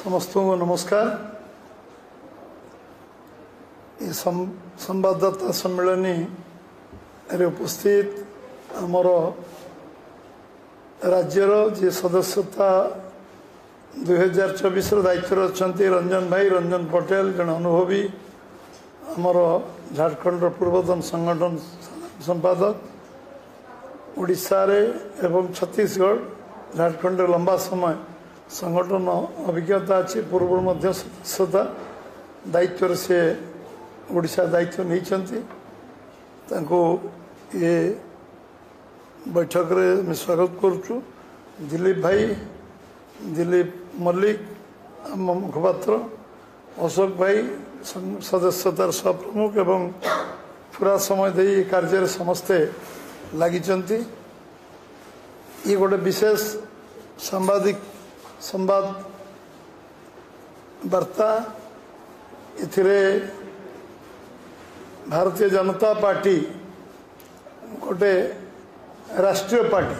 समस्त को नमस्कार। ये संवाददाता सम्मेलनी रे उपस्थित आमर राज्यर जे सदस्यता 2024 दायित्व अच्छा रंजन भाई रंजन पटेल जन अनुभवी आमर झारखंड पूर्वतन संगठन संपादक ओडिशा रे एवं छत्तीसगढ़ झारखंड लंबा समय संगठन अभिज्ञता अच्छी पूर्व मध्य सदस्यता दायित्व से ओडिशा दायित्व नहीं ये बैठक रे मैं स्वागत करुचु। दिलीप भाई दिलीप मल्लिक मुखपात्र अशोक भाई सदस्यतार सहप्रमुख एवं पूरा समय दे कार्य समस्ते लगी ये गोटे विशेष संवाद वार्ता इथिरे भारतीय जनता पार्टी गोटे राष्ट्रीय पार्टी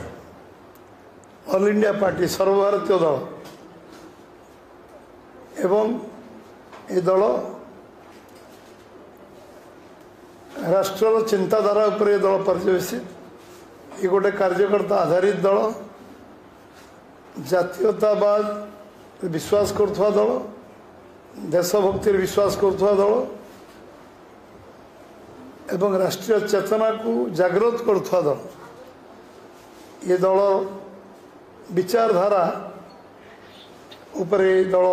ऑल इंडिया पार्टी सर्वभारतीय दल एवं ये दल राष्ट्र चिंताधारा उपर ये दल पर्यवेसित ये गोटे कार्यकर्ता आधारित दल जातीयतावाद विश्वास करुवा दल देशभक्ति विश्वास करुवा दल एवं राष्ट्रीय चेतना को जागृत करुवा दल ये दल विचारधारा उपरे दल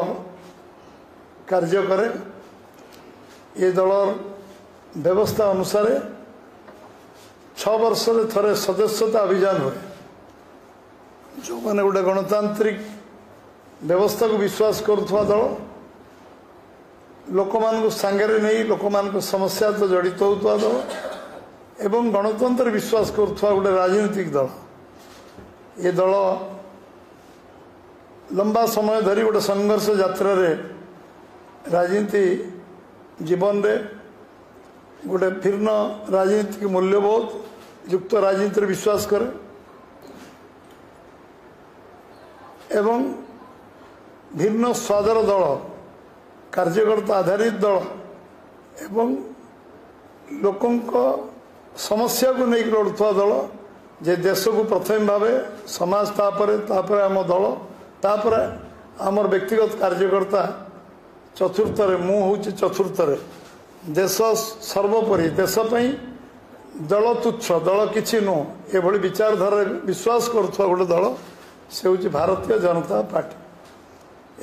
कार्य करे। ये दल व्यवस्था अनुसार 6 वर्ष थरे सदस्यता अभियान हुए जो मैंने गोटे गणतांत्रिक व्यवस्था को विश्वास करुवा दल लोक मान सांगे नहीं लोक मान समस्या तो जड़ित होता दल एवं गणतंत्र विश्वास करुवा गोटे राजनीतिक दल ये दल लंबा समय धरी गोटे संघर्ष यात्रा रे राजनीति जीवन रे गोटे भिन्न राजनीतिक मूल्यबोध युक्त राजनीति विश्वास करे एवं भिन्न स्वादर दल कार्यकर्ता आधारित दल एवं लोकों समस्या को नहीं लड़ुवा दल जे देश को प्रथम भाव समाज तापर आम दल तापर आमर व्यक्तिगत कार्यकर्ता चतुर्थ मु हूँ चतुर्थ देश सर्वोपरि देशपाई दल तुच्छ दल किसी नुह ये विचारधारा विश्वास करुवा गोटे दल से हूँ भारतीय जनता पार्टी।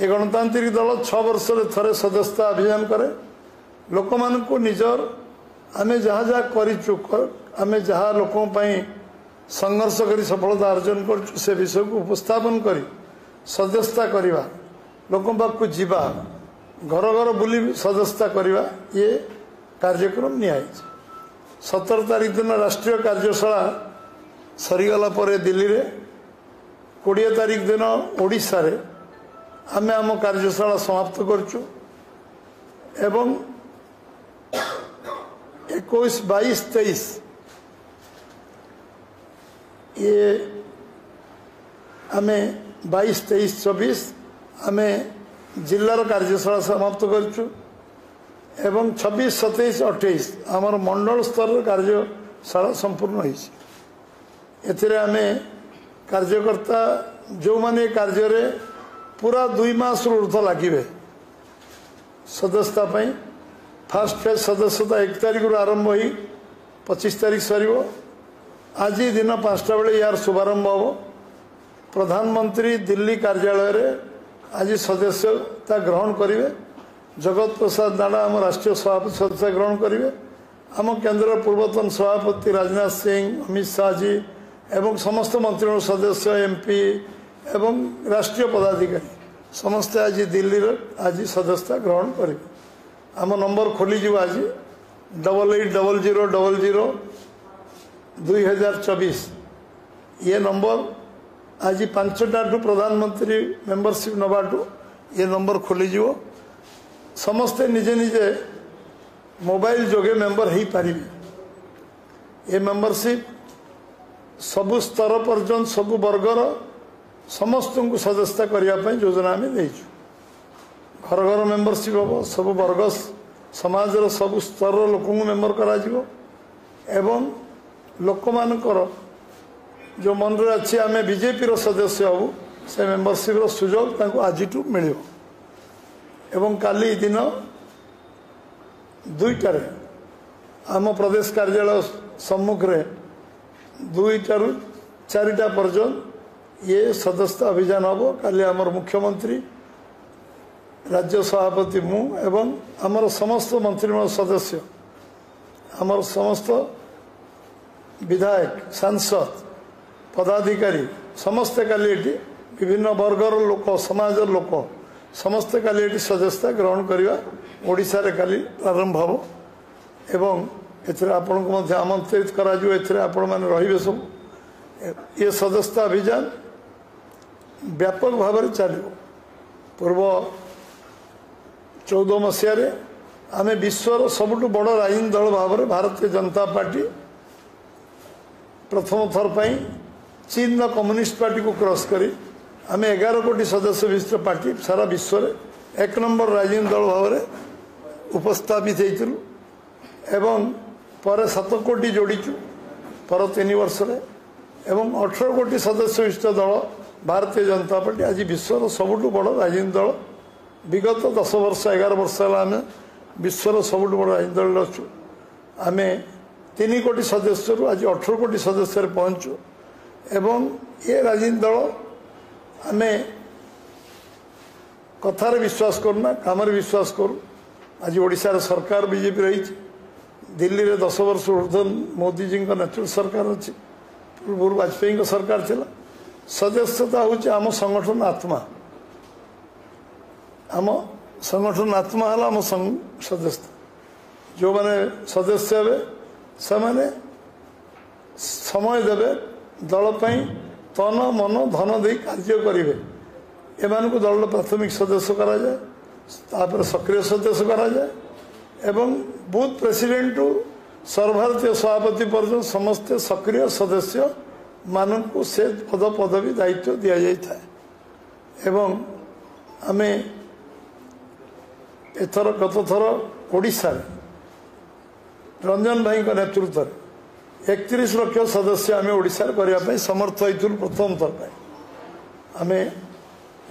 ये गणतांत्रिक दल 6 वर्ष थरे सदस्यता अभियान करे लोक मान को निजर आमे जहाँ जहाँ करिचु आमे जहाँ लोकों पाई संघर्ष करी सफलता अर्जन कर से विषय को उपस्थापन करी सदस्यता करवा लोकों पाक जीवा घर घर बुली सदस्यता करवा ये कार्यक्रम नियाई 17 तारीख दिन राष्ट्रीय कार्यशाला सरीगला पर दिल्ली रे 20 तारीख दिन ओडिशा रे आमे आम कार्यशाला समाप्त करचु एवं 21, 22, 23 ये आमे 22, 23, 24 आमे जिल्लार कार्यशाला समाप्त करचु एवं 26, 27, 28 आमर मंडल स्तर कार्यशाला संपूर्ण होइछि। एथिरे आमे कार्यकर्ता जो माने कार्य रे पूरा 2 मास ऊर्ध लगे सदस्यता फास्ट फेज सदस्यता 1 तारीख आरंभ हो 25 तारीख सर आज दिन 5टा बेले यार शुभारंभ हम प्रधानमंत्री दिल्ली कार्यालय रे आज सदस्यता ग्रहण करेंगे जगत प्रसाद नाडा आम राष्ट्रीय सभापति सदस्यता ग्रहण करेंगे आम केंद्र पूर्वतन सभापति राजनाथ सिंह अमित शाह जी एवं समस्त मंत्री सदस्य एमपी एवं राष्ट्रीय पदाधिकारी समस्ते आज दिल्ली आज सदस्यता ग्रहण करेंगे। आम नंबर खोली आज 8800002024 ये नंबर आज 5टा प्रधानमंत्री मेंबरशिप नवाटू ये नंबर खोली समस्ते निजे निजे मोबाइल जोगे मेंबर हो पारे। ये मेंबरशिप सबु स्तर पर्यंत सबु वर्गर समस्त को सदस्यता करने योजना आम देचु घर घर मेंबरशिप हम सब वर्ग समाजर सब स्तर लोक मेंबर करा एवं लोक मानकर जो मन रे अच्छी आम बीजेपी सदस्य हबू से मेंबरशिप सुजोग आज मिल एवं काली दिन 2टार आम प्रदेश कार्यालय सम्मुख रे 2टारू 4टा पर्यटन ये सदस्यता अभियान हम काली आमर मुख्यमंत्री राज्य सभापति मु एवं आमर समस्त मंत्रिमंडल सदस्य आमर समस्त विधायक सांसद पदाधिकारी समस्ते काली विभिन्न वर्गर लोक समाजर लोक समस्ते काली सदस्यता ग्रहण करवा ओडिशा रे काली प्रारंभ हम एवं एथिरे आपण को मध्य आमंत्रित करा जो एथिरे आपण माने रहिबे सब ये सदस्यता अभियान व्यापक भाव में चलो पूर्व 14 मसीह आम विश्वर सबुठ बड़ राजनीतिक दल भाव में भारतीय जनता पार्टी प्रथम थर पर चीन कम्युनिस्ट पार्टी को क्रॉस करी आम 11 कोटी सदस्य विशिष्ट पार्टी सारा विश्व में 1 नंबर राजनीतिक दल भाव में उपस्थापित होइतिलु एवं पर 7 कोटी जोड़ीचु पर 3 वर्ष में एवं 18 कोटी सदस्य विशिष्ट दल भारतीय जनता पार्टी आज विश्वर सबुठ बड़ राजनीतिक दल विगत 10 वर्ष 11 वर्ष आम विश्वर सबुठ बड़ राजनीतिक दल अच्छु आम 3 कोटी सदस्य आज 18 कोटी सदस्य पहुंचु एवं ये राजनीतिक दल आम कथार विश्वास करूना काम विश्वास करूँ आज ओडिशा सरकार बीजेपी रही दिल्ली में 10 वर्ष ऊर्ध मोदी जी नेतृत्व सरकार अच्छी पूर्व वाजपेयी सरकार थिला सदस्यता हूँ आम संगठन आत्मा आम संगठन आत्मा है आम सदस्यता जो माने सदस्य हे से माने समय देवे दल तन मन धन दे कार्य करेंगे एमान को दल प्राथमिक सदस्य करा जाए तापर सक्रिय सदस्य करा जाए एवं बूथ प्रेसिडेंट टू सर्वभारतीय सभापति पर्यटन समस्ते सक्रिय सदस्य मानक से पद पदवी दायित्व दि जाए एवं आम एथर गत थर ओडिशा रंजन भाई नेतृत्व 31 लाख सदस्य आम ओडिशा करने समर्थ होइथिलु प्रथम थर पर आम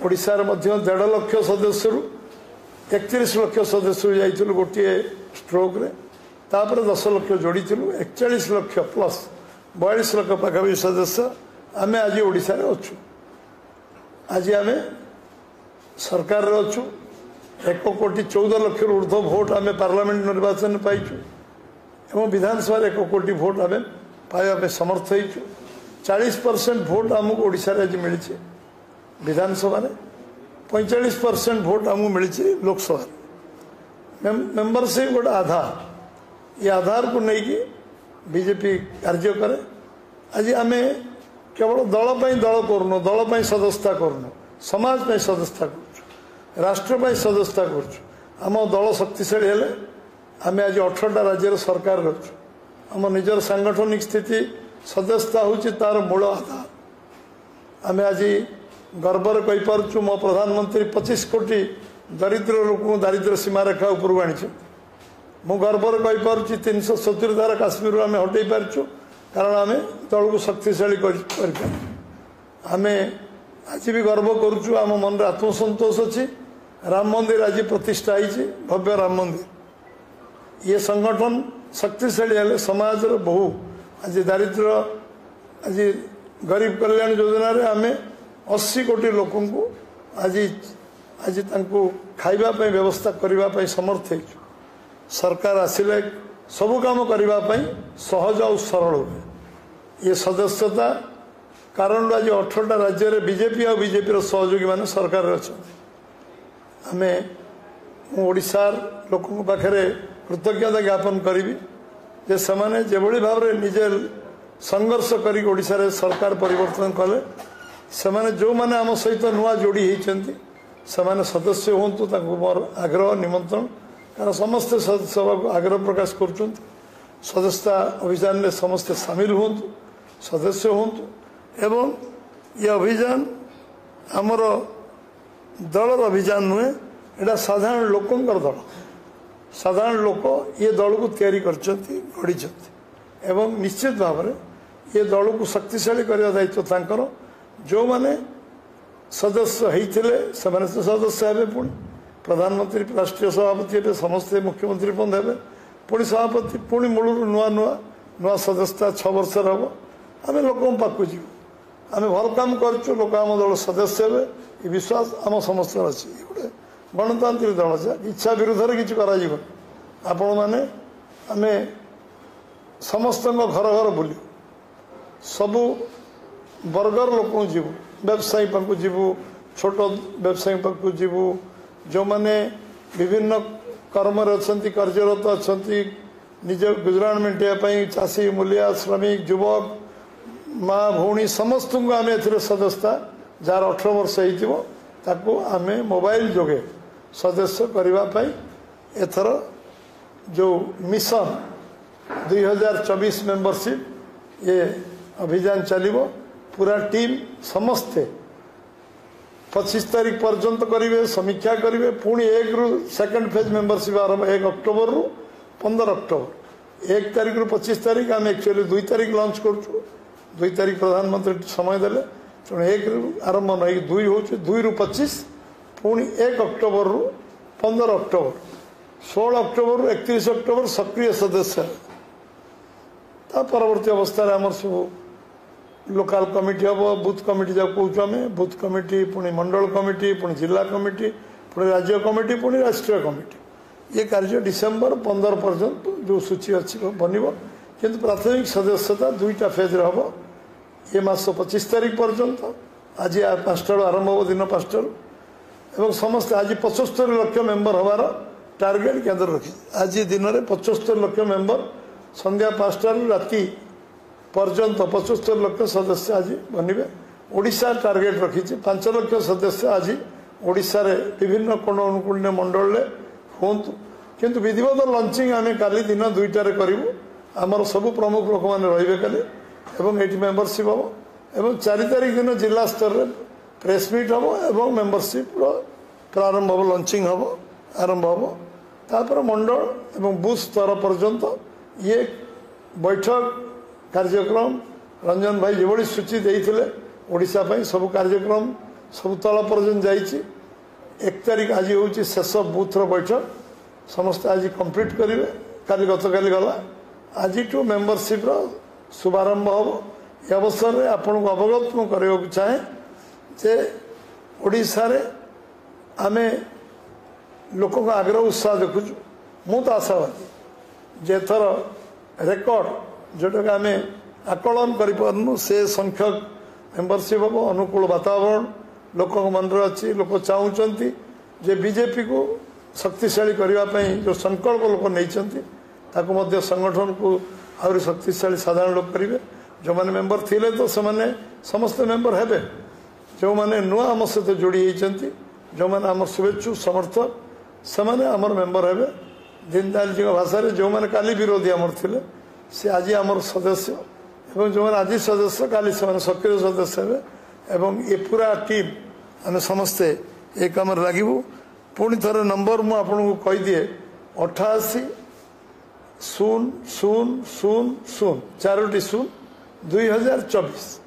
ओडिशा रे मध्य 1.5 लाख सदस्य 31 लाख सदस्य जाइथिलु गोटे स्ट्रोक रे तापर 10 लाख जोड़ी 41 लाख प्लस 42 लाख पाखापी सदस्य आम आज ओडिशा रे अच्छु आज आम सरकार रे अच्छु 1 कोटी 14 लाख ऊर्ध्व भोट आम पार्लियामेंट निर्वाचन पाइचु एवं विधानसभा 1 कोटी भोट आम पाइबा समर्थ होइचु 40% भोट आमको ओडिशा रे आज मिली विधानसभा 45% भोट आमको मिली लोकसभा मेंबरशिप गोटे आधार ये आधार को लेकिन बीजेपी कार्य करे आज आम केवल दल करूँ दल सदस्यता करूँ समाज सदस्यता कर राष्ट्र सदस्यता करम दल शक्तिशाली हेले आम आज 18टा राज्य सरकार रचु आम निजर सांगठनिक स्थिति सदस्यता हूँ तार मूल आधार आम आज गर्वर कहीपरु मो प्रधानमंत्री 25 कोटी दरिद्र लोक दारिद्र्य सीमारेखा उपरକୁ आनी मु गर्वर कहीपरु 370 धारा काश्मीर आम हटई पार्छु कारण आम दल को शक्तिशाली आम आज भी गर्व करुचु आम मन में आत्मसंतोष अच्छी राम मंदिर आज प्रतिष्ठा होती भव्य राम मंदिर ये संगठन शक्तिशाली हेले समाज बहु आज दारिद्र आज गरीब कल्याण योजना रे आम 80 कोटी लोक आज आज खाइबा व्यवस्था करने समर्थ हो सरकार आसिले सबु काम करने सहज और सरल हुए ये सदस्यता कारण आज 18टा राज्य में बीजेपी और बीजेपी सहयोगी मान सरकार अच्छा आम ओडिशार लोक पाखे कृतज्ञता ज्ञापन करी जे सेमाने जेभली भाव में निजे संघर्ष करी ओडिशा रे सरकार परिवर्तन कले सेमाने जो माने आम सहित नुआ जोड़ी होती सेमाने सदस्य हूँ मोर आग्रह निमंत्रण कारण समस्ते सदस्य को आग्रह प्रकाश कर सदस्यता अभियान में समस्ते सामिल हूँ सदस्य हूँ एवं ये अभियान आमर दलर अभियान नुहे एटा साधारण लोकंकर दल साधारण लोक ये दल को तैयारी गढ़ी एवं निश्चित भाव में ये दल को शक्तिशाली करने दायित्व तांकर जो माने सदस्य होते से सदस्य हे पुणी प्रधानमंत्री राष्ट्रीय सभापति हे समस्ते मुख्यमंत्री पद हे पुणी सभापति पुणी मूल नुआ नुआ नुआ सदस्यता 6 वर्ष हम आम लोक पाक जीव आम भल कम करूँ लोक आम दल सदस्य हे ये विश्वास आम समस्त अच्छी गोटे गणतांत्रिक दल इच्छा विरुद्ध किसी आपण मैंने आम समस्त घर घर बुल सबू वर्गर लोक जीवु व्यवसायी पाक जीवु छोट व्यवसायी पाक जीवु जो मैंने विभिन्न कर्म कार्यरत अच्छा निज गुजराण मेटापी चाषी मूलिया श्रमिक युवक माँ भौणी समस्त को आम ए सदस्यता जार 18 वर्ष हो आम मोबाइल जोगे सदस्य करने एथर जो मिशन 2024 मेंबरशिप ये अभियान चलो पूरा टीम समस्ते 25 तारीख पर्यंत करेंगे समीक्षा करेंगे पुणी 1 रु सेकेंड फेज मेंबरशिप आरंभ 1 अक्टोबर रु 15 अक्टोबर 1 तारीख रु 25 तारीख आम एक्चुअली 2 तारीख लॉन्च करूँ 2 तारीख प्रधानमंत्री समय देले तेणु 1 रु आरंभ नहीं 2 हो 2 रु 25 पुणी 1 अक्टोबर रु 15 अक्टोबर 16 अक्टोबर रु 31 अक्टोबर सक्रिय सदस्य परवर्ती अवस्था आमर सब लोकल कमिटी हम बूथ कमिटी जब कौच आम बूथ कमिटी पुणी मंडल कमिटी पुणी जिला कमिटी पुणी राज्य कमिटी पुणी राष्ट्रीय कमिटी ये कार्य डिसेम्बर 15 पर्यंत जो सूची अच्छी बन किंतु प्राथमिक सदस्यता 2टा फेज हम ये मास 25 तारीख पर्यंत आज 5 आरंभ हो दिन 5 एवं समस्त आज 75 लाख मेंबर हमार टार्गेट केन्द्र रखी आज दिन में 75 लाख मेंबर संध्या 5 राति पर्यंत 75 लाख सदस्य आज बनवे ओडिशा टार्गेट रखी 5 लाख सदस्य आज ओडिशा रे विभिन्न कोण अनुकूल मंडल हूँ किंतु विधिवत लंचिंग आम काली दिन 2टार करूँ आमर सब प्रमुख लोक मैंने रे काली ये मेंबरशिप हम एवं 4 तारीख दिन जिला स्तर में प्रेस मीट हम एवं मेंबरशिप प्रारंभ हम लंचिंग हम आरंभ हम तापर मंडल एवं बूथ स्तर पर्यंत ये बैठक कार्यक्रम रंजन भाई जो सूची देते ओडिशा सब कार्यक्रम सब तल पर्यंत जाइए 1 तारीख आज हूँ शेष बूथर बैठक समस्त आज कंप्लीट करेंगे काली गतकाली गला आज मेंबरशिप शुभारंभ हम ये अवसर में आपन को अवगत करने चाहे जे ओडिशा रे आमे लोक आग्रह उत्साह देखु मु तो आशावादी जे थर रेकर्ड जोटा आम आकलन करूँ से संख्यक मेंबरशिप हम अनुकूल वातावरण लोक मन अच्छी लोक चाहते जे बीजेपी को शक्तिशाली करने जो संकल्प लोक नहीं संगठन को आहरी शक्तिशाली साधारण लोक करेंगे जो मैंने मेंबर थिले तो से समस्त मेंबर हेबे जो मैंने नुआ आम सहित जोड़ी होती जो मैंने आम शुभेच्छु समर्थक से आमर मेंबर हेबे दीनदयाल जी भाषा जो मैंने काली विरोधी आमर थिले से आज आमर सदस्य एवं जो मैंने आज सदस्य काली से सक्रिय सदस्य हे एवं ये पूरा टीम आम समस्ते एक कम लगू पुणी थर नंबर मु आपन को कही दिए 88 000 4टी 0 2024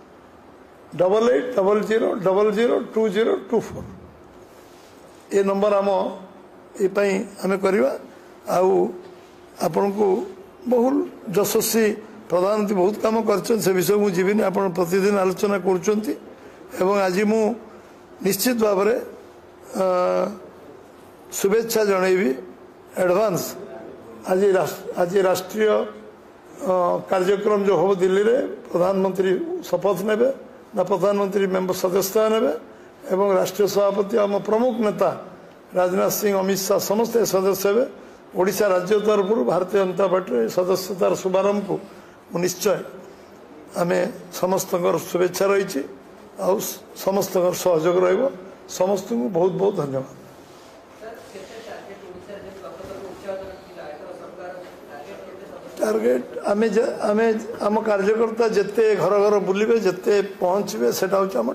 8800002024 ये नंबर आम ये आम करवा आपण को बहुत यशस्वी प्रधानमंत्री बहुत काम कर विषय मुझे जीवन आप प्रतिदिन आलोचना कर आज मु निश्चित भाव में शुभेच्छा जनइबी एडवांस आज राष्ट्रीय कार्यक्रम जो हम दिल्ली रे प्रधानमंत्री शपथ ने ना प्रधानमंत्री मेंबर सदस्यता ने एवं राष्ट्रीय सभापति आम प्रमुख नेता राजनाथ सिंह अमित शाह समस्त सदस्य हे ओडिशा राज्य तरफ भारतीय जनता पार्टी सदस्यतार शुभारंभ को निश्चय आम समस्त शुभेच्छा रही समस्त सहयोग समस्त को बहुत बहुत धन्यवाद। टार्गेट आम कार्यकर्ता जिते घर घर बुलिबे जिते पहुँचे सेटा हूँ आम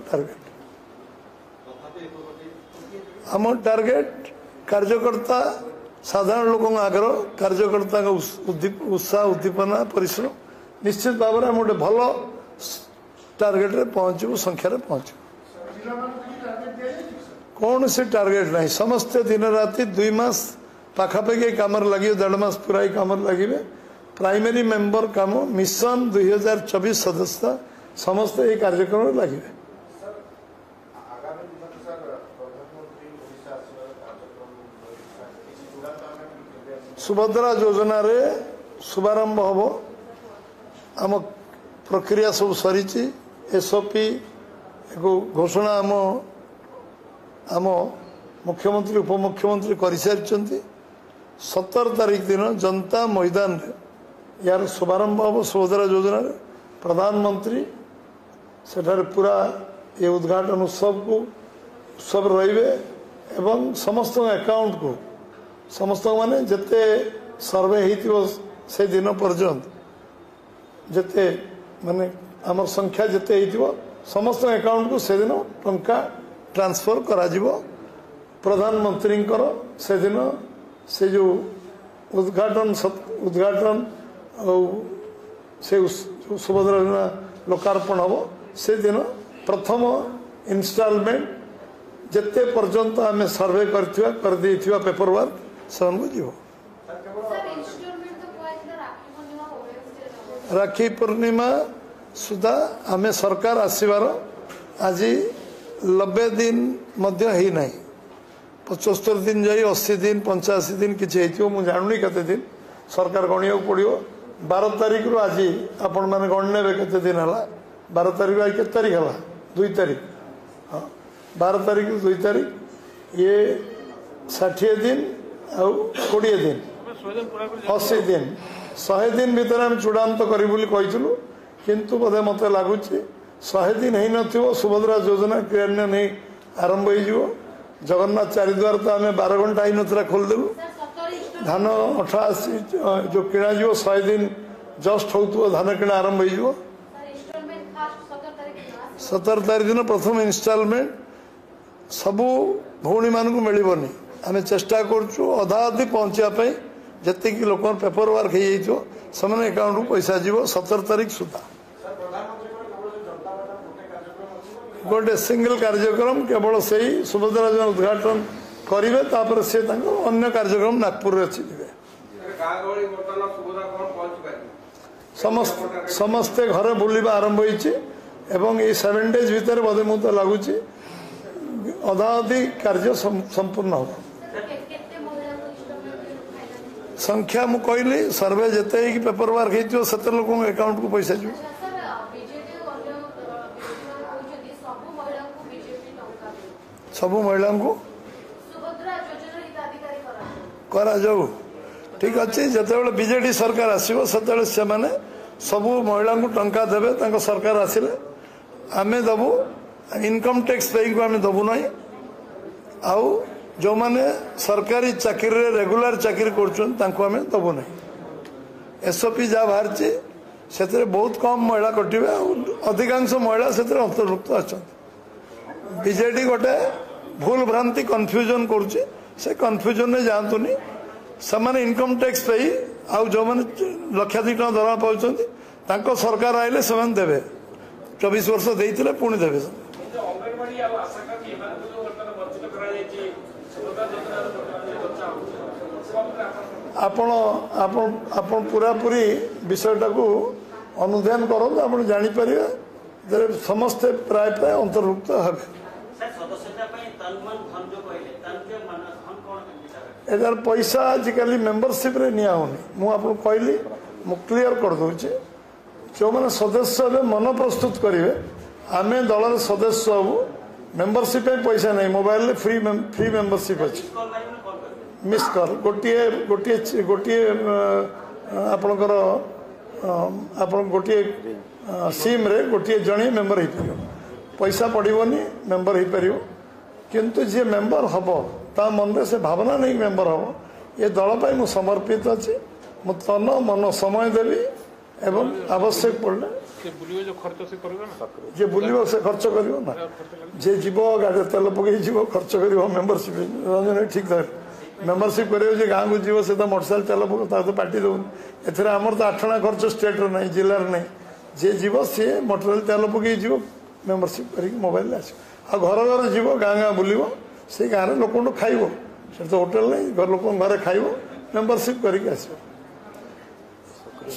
टार्गेट कार्यकर्ता साधारण लोक आग्रह कार्यकर्ता उत्साह उद्दीपना परिश्रम निश्चित भाव में गोटे भल टार्गेट रे पहुंचू संख्यार पहुंचू कौन सी टार्गेट नहीं समस्ते दिन राति 2 मास पाखापाखि कम लगे 1.5 मास पूरा कम लगे प्राइमरी मेंबर काम मिशन 2024 सदस्य समस्त ये कार्यक्रम लगे सुभद्रा योजना रे शुभारंभ हम आम प्रक्रिया सब सरी एसओपी घोषणा आम आम मुख्यमंत्री उपमुख्यमंत्री कर सारी 17 तारीख दिन जनता मैदान रे यार शुभारंभ हम सुभद्रा योजना रे प्रधानमंत्री सेठारे पूरा ये उद्घाटन उत्सव को उत्सव रहिबे एवं समस्त अकाउंट को समस्त माने जिते सर्वे होइतिबो से दिन पर्यंत जिते माने आम संख्या जिते होइतिबो समस्त अकाउंट को से दिन टंका ट्रांसफर करा जिवो प्रधानमंत्री से दिन से जो उद्घाटन से सुभद्रा योजना लोकार्पण हम से दिन प्रथम इनस्टॉलमेंट जिते पर्यंत आम सर्वे कर पेपर वर्क से जीव राखी पूर्णिमा सुधा आम सरकार आसबार आज 90 दिन मध्य ही नहीं 75 दिन जाई 80 दिन 85 दिन किसी मुझे जानूनी केते दिन सरकार गणिया पड़ो 12 तारीख रु आज आपण मैंने गणने केते दिन है 12 तारीख आज के तारीख है 2 तारीख हाँ 12 तारीख 2 तारीख ये 60 दिन आउ 20 दिन 80 दिन 100 दिन भीतर आम चूड़ांत करूँ किंतु बोधे मत लगुच 100 दिन हो न सुभद्रा योजना क्रियान्वयन नहीं आरंभ हो जगन्नाथ चारिद्वार तो आम 12 घंटा ही नला खोलदेलु धान 88 जो किणा 100 दिन जस्ट हो धान किणा आरंभ हो 17 तारीख दिन प्रथम इनस्टॉलमेंट सबू भौणी मान मिलनी आम चेष्टा करुँ अधा अधी पहुँचापी जी लोक पेपर वर्क हो अकाउंट पैसा जीव 17 तारीख सुधा गोटे सिंगल कार्यक्रम केवल से ही सुभद्रा योजना उद्घाटन करेंगे तापर से अन्य कार्यक्रम नागपुर अच्छी समस्ते घरे बुलवा आरंभ होती 7 डेज भितर बोधे मुझे लगुच अधा अधी कार्य संपूर्ण हो संख्या मु कहली सर्वे जिते ही पेपर वर्क हो लोक अकाउंट को पैसा जीव सबू महिला को करा जाऊ ठीक अच्छे जिते बीजेडी सरकार आसो से सबू महिला को टंका देवे सरकार आसिले आम दबू इनकम टैक्स पे को आम दबू ना आउ जो माने सरकारी चाकरी रेगुलर चाकरी करें दबू ना एसओपी जहाँ बाहर से बहुत कम महिला कटिवे अधिकांश महिला से अंतर्भुक्त अच्छा बीजेडी गोटे भूल भ्रांति कन्फ्यूजन करुच्चे से कन्फ्यूजन में जातुनि से इनकम टैक्स पे आउ जो मैंने लक्षाधिक टका दरमा पाँच सरकार आइले से देवे 24 वर्ष देते पुणी देवे आपण आपण आपण पूरा पूरी विषयटा को अनुध्यान करूँ आप जापर समस्ते प्राय प्राय अंतर्भुक्त हे यार पैसा आजिकल मेंबरशिप रे निया होनी मुझे कहली मु क्लीयर कर दूचे जो मैंने सदस्य मन प्रस्तुत करेंगे आम दल सदस्य हबू मेंबरशिप पैसा नहीं मोबाइल फ्री मेंबरशिप अच्छी मिस कल गोटे गोटे गोटे आपणकर आप गोटे सिम रे गोटे जड़े मेंबर हो पार पैसा पड़ोनी मेंबर हो पार किंतु जी मेंबर हम ता मन में से भावना नहीं मेंबर हम ये दल पर मुझे समर्पित अच्छी मु तन मन समय देवी एवं आवश्यक पड़े जे बुलिव से खर्च कर जे जीव गाड़ी तेल पकई जीव खर्च कर मेंबरशिप रंजन ठीक मेम्बरशिप कर गाँव को जीव से तो मोटरसाइकेल तेल पका तो पार्टी दौन एथर आमर तो 8 आना खर्च स्टेट ना जिलार ना जी जीव सी मोटरसाइकेल तेल पकई जीव मेम्बरशिप कर मोबाइल आस घर घर जीव गाँ गाँ बुल से गाँव लोक खाइब से तो होटेल नहीं घर लोक घरे खाइब मेम्बरशिप करके आस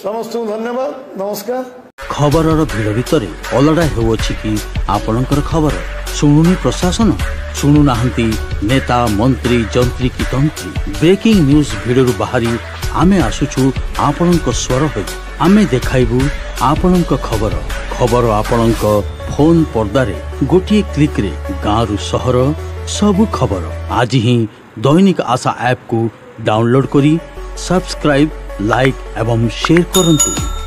समस्त धन्यवाद नमस्कार खबर भिड़ भितर अलड़ा होउछि कि आपणकर खबर शुणुनी प्रशासन शुणु नाहंती नेता मंत्री जंत्री की तंत्री ब्रेकिंग न्यूज भिडरू बाहरी आमे आसुछु आपणक स्वर होई आमे देखाइबु आपणक खबर खबर आपणक फोन पर्दारे गोटिए क्लिक रे गाँव सहर सबु खबर आज ही दैनिक आशा ऐप को डाउनलोड करी सब्सक्राइब लाइक एवं शेयर करंतु।